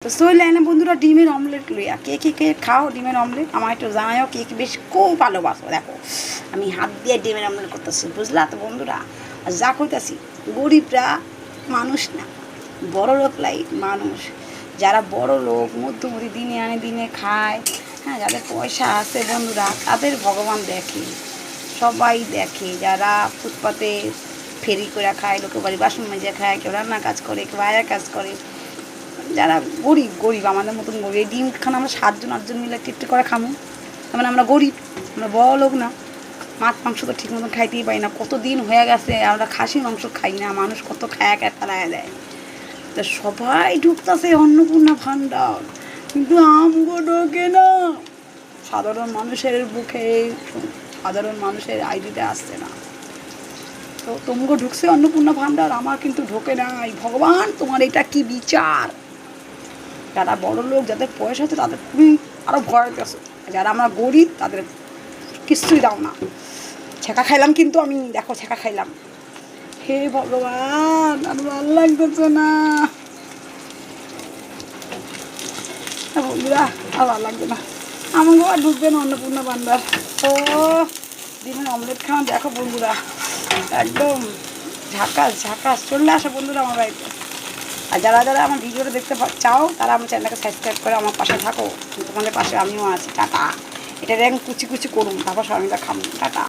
তো চলে এলাম বন্ধুরা ডিমের অমলেট লইয়া। কে কে কে খাও ডিমের অমলেট আমার একটু জানাও, কে কে বেশ খুব ভালোবাসো। দেখো আমি হাত দিয়ে ডিমের অমলেট করতেছি, বুঝলা তো বন্ধুরা। আর যা করতেছি, গরিবরা মানুষ না, বড় লোকলাই মানুষ। যারা বড় লোক মধ্যমতি দিনে আনে দিনে খায়, হ্যাঁ, যাদের পয়সা আছে বন্ধুরা, তাদের ভগবান দেখে, সবাই দেখে। যারা ফুটপাতে ফেরি করে খায়, লোকের বাড়ি বাসন মেজে খায়, কেউ রান্না কাজ করে, কেউ আয়া কাজ করে, যারা গরিব গরিব আমাদের মতন গরিব। এই ডিমখানা আমরা 7-8জন মিলে একটু করে খামো, তার মানে আমরা গরিব, আমরা বড় লোক না। মাছ মাংস তো ঠিক মতন খাইতেই পারি না, কত দিন হয়ে গেছে আমরা খাসি মাংস খাই না। মানুষ কত খায় ফেলায় দেয়। তো সবাই ঢুকতেছে অন্নপূর্ণা ভাণ্ডার, কিন্তু আমগো ঢোকে না। সাধারণ মানুষের বুকে, সাধারণ মানুষের আইডিতে আসছে না। তো তোমগো ঢুকছে অন্নপূর্ণা ভাণ্ডার, আমার কিন্তু ঢোকে নাই। ভগবান তোমার এটা কি বিচার? যারা বড় লোক, যাদের পয়সা আছে, তাদের খুবই আরও ভয় পেয়েছে। যারা আমরা গরিব, তাদের কিছুই দাও না। ছেঁকা খাইলাম কিন্তু আমি, দেখো ছেঁকা খাইলাম। হে ভগবান, আর ভালো লাগতেছে না বন্ধুরা, আর ভালো লাগবে না। আমাকে আর ঢুকবে না অন্নপূর্ণা ভাণ্ডার। ও ডিমের অমলেট খাওয়া দেখো বন্ধুরা, একদম ঝাকাস ঝাকাস। চলে আসো বন্ধুরা আমার বাড়িতে। আর যারা যারা আমার ভিডিওটা দেখতে চাও, তারা আমার চ্যানেলটাকে সাবস্ক্রাইব করে আমার পাশে থাকো। তোমাদের পাশে আমিও আছি। টাটা। এটা র্যাঙ্ক কুচি কুচি করুন, তারপর সবাই খাবো। টাটা।